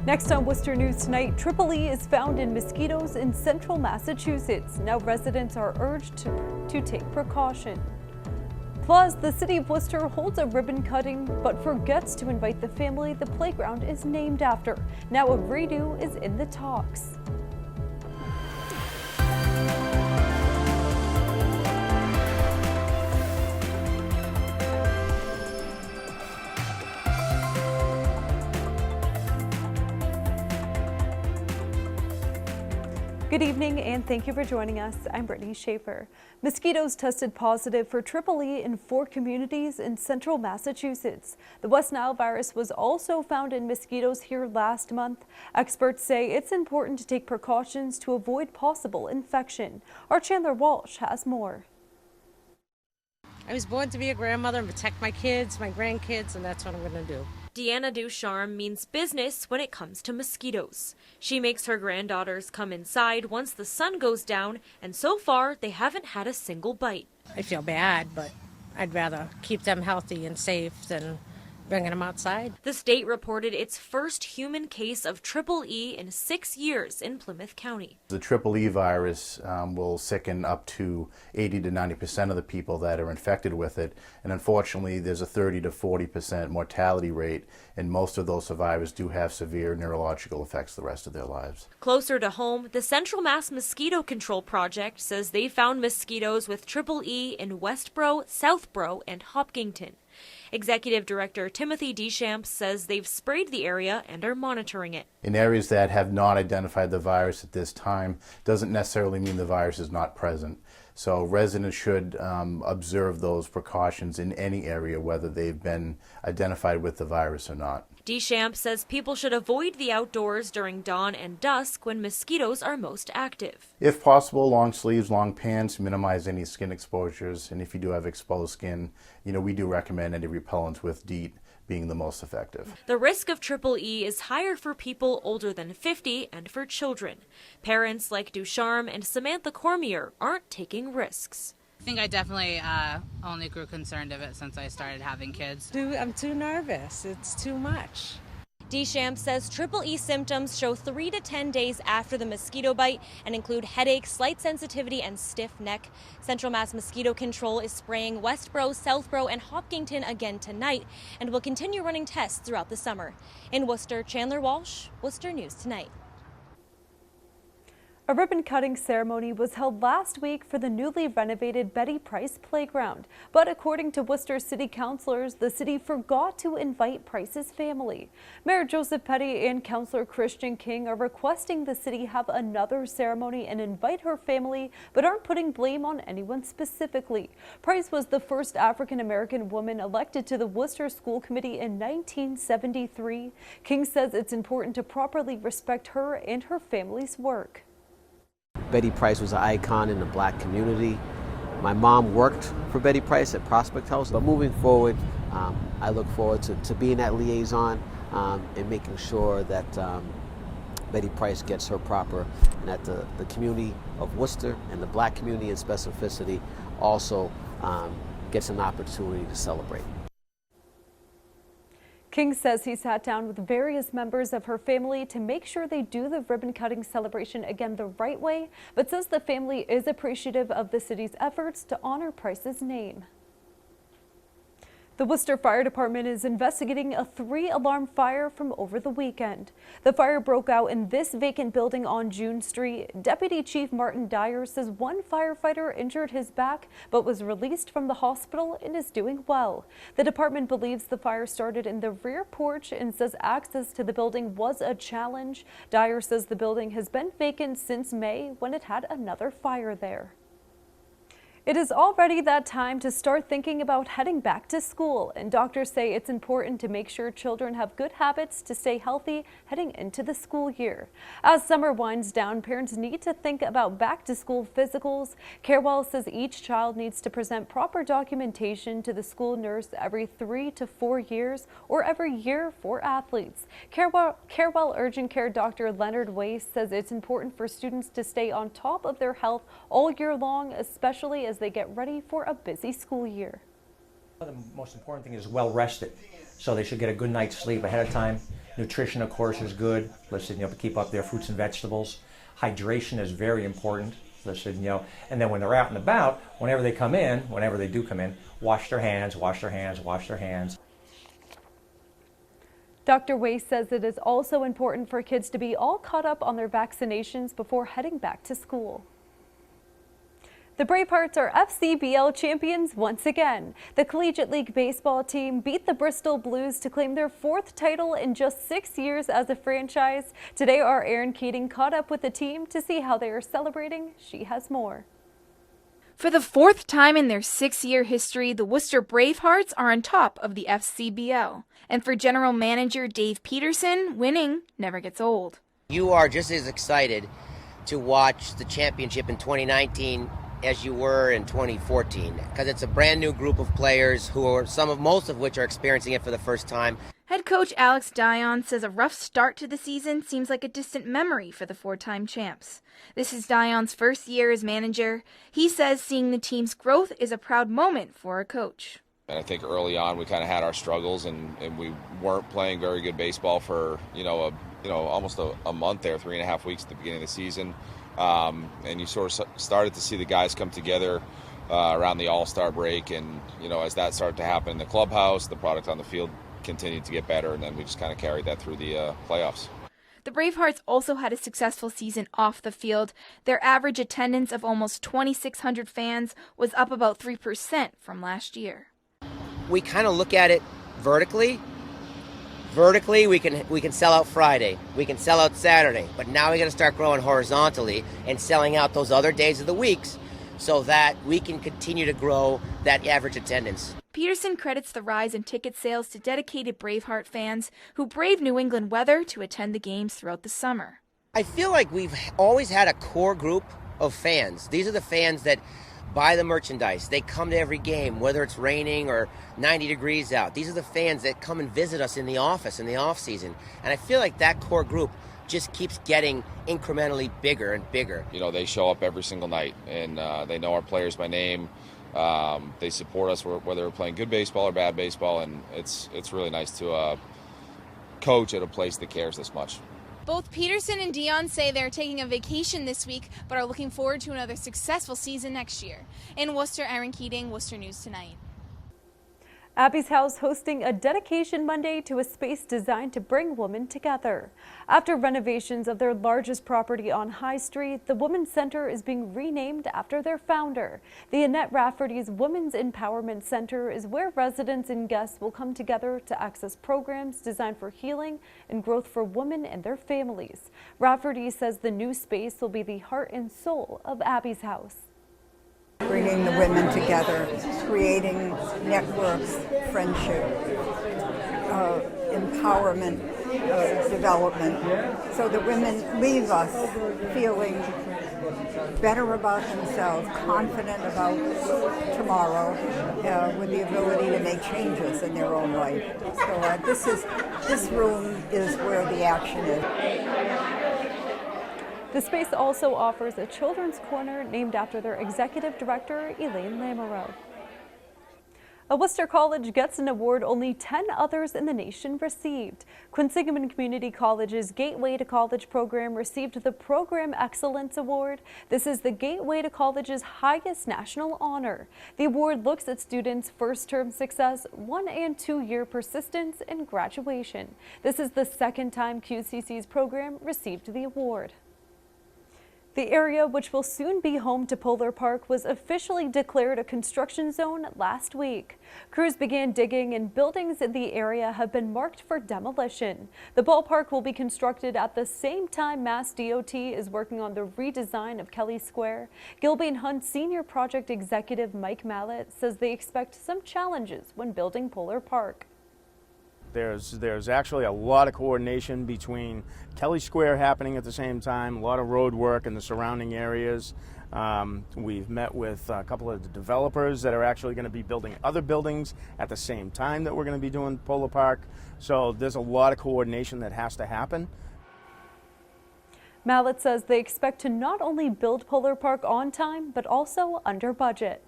Next on Worcester News Tonight, Triple E is found in mosquitoes in central Massachusetts. Now residents are urged to take precaution. Plus, the city of Worcester holds a ribbon cutting but forgets to invite the family the playground is named after. Now a redo is in the talks. Good evening and thank you for joining us. I'm Brittany Schaefer. Mosquitoes tested positive for Triple E in 4 communities in central Massachusetts. The West Nile virus was also found in mosquitoes here last month. Experts say it's important to take precautions to avoid possible infection. Our Chandler Walsh has more. I was born to be a grandmother and protect my kids, my grandkids, and that's what I'm going to do. Deanna Ducharme means business when it comes to mosquitoes. She makes her granddaughters come inside once the sun goes down, and so far they haven't had a single bite. I feel bad, but I'd rather keep them healthy and safe than bringing them outside. The state reported its first human case of Triple E in 6 years in Plymouth County. The Triple E virus will sicken up to 80 to 90% of the people that are infected with it, and unfortunately there's a 30 to 40% mortality rate, and most of those survivors do have severe neurological effects the rest of their lives. Closer to home, the Central Mass Mosquito Control Project says they found mosquitoes with Triple E in Westboro, Southboro, and Hopkinton. Executive Director Timothy Deschamps says they've sprayed the area and are monitoring it. In areas that have not identified the virus at this time doesn't necessarily mean the virus is not present. So residents should observe those precautions in any area, whether they've been identified with the virus or not. Deschamps says people should avoid the outdoors during dawn and dusk when mosquitoes are most active. If possible, long sleeves, long pants, minimize any skin exposures, and if you do have exposed skin, we do recommend any repellent with DEET being the most effective. The risk of Triple E is higher for people older than 50 and for children. Parents like Ducharme and Samantha Cormier aren't taking risks. I think I definitely only grew concerned of it since I started having kids. I'm too nervous. It's too much. Deschamps says Triple E symptoms show 3 to 10 days after the mosquito bite and include headache, slight sensitivity, and stiff neck. Central Mass Mosquito Control is spraying Westboro, Southboro, and Hopkinton again tonight and will continue running tests throughout the summer. In Worcester, Chandler Walsh, Worcester News Tonight. A ribbon-cutting ceremony was held last week for the newly renovated Betty Price Playground. But according to Worcester City Councilors, the city forgot to invite Price's family. Mayor Joseph Petty and Councilor Christian King are requesting the city have another ceremony and invite her family, but aren't putting blame on anyone specifically. Price was the first African-American woman elected to the Worcester School Committee in 1973. King says it's important to properly respect her and her family's work. Betty Price was an icon in the black community. My mom worked for Betty Price at Prospect House, but moving forward, I look forward to being that liaison and making sure that Betty Price gets her proper, and that the community of Worcester and the black community in specificity also gets an opportunity to celebrate. King says he sat down with various members of her family to make sure they do the ribbon-cutting celebration again the right way, but says the family is appreciative of the city's efforts to honor Price's name. The Worcester Fire Department is investigating a 3-alarm fire from over the weekend. The fire broke out in this vacant building on June Street. Deputy Chief Martin Dyer says one firefighter injured his back but was released from the hospital and is doing well. The department believes the fire started in the rear porch and says access to the building was a challenge. Dyer says the building has been vacant since May when it had another fire there. It is already that time to start thinking about heading back to school, and doctors say it's important to make sure children have good habits to stay healthy heading into the school year. As summer winds down, parents need to think about back-to-school physicals. Carewell says each child needs to present proper documentation to the school nurse every 3 to 4 years or every year for athletes. Carewell Urgent Care Dr. Leonard Wace says it's important for students to stay on top of their health all year long, especially as they get ready for a busy school year. The most important thing is well rested, so they should get a good night's sleep ahead of time. Nutrition, of course, is good. Listen, keep up their fruits and vegetables. Hydration is very important. Listen, and then when they're out and about, whenever they do come in, wash their hands, wash their hands, wash their hands. Dr. Wace says it is also important for kids to be all caught up on their vaccinations before heading back to school. The Bravehearts are FCBL champions once again. The Collegiate League baseball team beat the Bristol Blues to claim their 4th title in just 6 years as a franchise. Today, our Erin Keating caught up with the team to see how they are celebrating. She has more. For the 4th time in their 6-year history, the Worcester Bravehearts are on top of the FCBL. And for General Manager Dave Peterson, winning never gets old. You are just as excited to watch the championship in 2019 as you were in 2014, because it's a brand new group of players who are most of which are experiencing it for the first time. Head coach Alex Dion says a rough start to the season seems like a distant memory for the 4-time champs. This is Dion's first year as manager. He says seeing the team's growth is a proud moment for a coach. And I think early on we kind of had our struggles, and we weren't playing very good baseball for almost a month there, 3.5 weeks at the beginning of the season. And you sort of started to see the guys come together around the All-Star break, and as that started to happen in the clubhouse, the product on the field continued to get better, and then we just kind of carried that through the playoffs. The Bravehearts also had a successful season off the field. Their average attendance of almost 2,600 fans was up about 3% from last year. We kind of look at it vertically. Vertically, we can sell out Friday, we can sell out Saturday, but now we got to start growing horizontally and selling out those other days of the weeks so that we can continue to grow that average attendance. Peterson credits the rise in ticket sales to dedicated Braveheart fans who brave New England weather to attend the games throughout the summer. I feel like we've always had a core group of fans. These are the fans that buy the merchandise. They come to every game, whether it's raining or 90 degrees out. These are the fans that come and visit us in the office in the off season. And I feel like that core group just keeps getting incrementally bigger and bigger. They show up every single night, and they know our players by name. They support us whether we're playing good baseball or bad baseball, and it's really nice to coach at a place that cares this much. Both Peterson and Dion say they're taking a vacation this week, but are looking forward to another successful season next year. In Worcester, Erin Keating, Worcester News Tonight. Abby's House hosting a dedication Monday to a space designed to bring women together. After renovations of their largest property on High Street, the Women's Center is being renamed after their founder. The Annette Rafferty's Women's Empowerment Center is where residents and guests will come together to access programs designed for healing and growth for women and their families. Rafferty says the new space will be the heart and soul of Abby's House. Bringing the women together, creating networks, friendship, empowerment, development, so that women leave us feeling better about themselves, confident about tomorrow, with the ability to make changes in their own life. So this room is where the action is. The space also offers a children's corner named after their executive director, Elaine Lamoureux. A Worcester college gets an award only 10 others in the nation received. Quinsigamond Community College's Gateway to College program received the Program Excellence Award. This is the Gateway to College's highest national honor. The award looks at students' first-term success, 1- and 2-year persistence, and graduation. This is the second time QCC's program received the award. The area, which will soon be home to Polar Park, was officially declared a construction zone last week. Crews began digging and buildings in the area have been marked for demolition. The ballpark will be constructed at the same time Mass DOT is working on the redesign of Kelley Square. Gilbane Hunt Senior Project Executive Mike Mallett says they expect some challenges when building Polar Park. There's actually a lot of coordination between Kelley Square happening at the same time, a lot of road work in the surrounding areas. We've met with a couple of the developers that are actually going to be building other buildings at the same time that we're going to be doing Polar Park. So there's a lot of coordination that has to happen. Mallett says they expect to not only build Polar Park on time, but also under budget.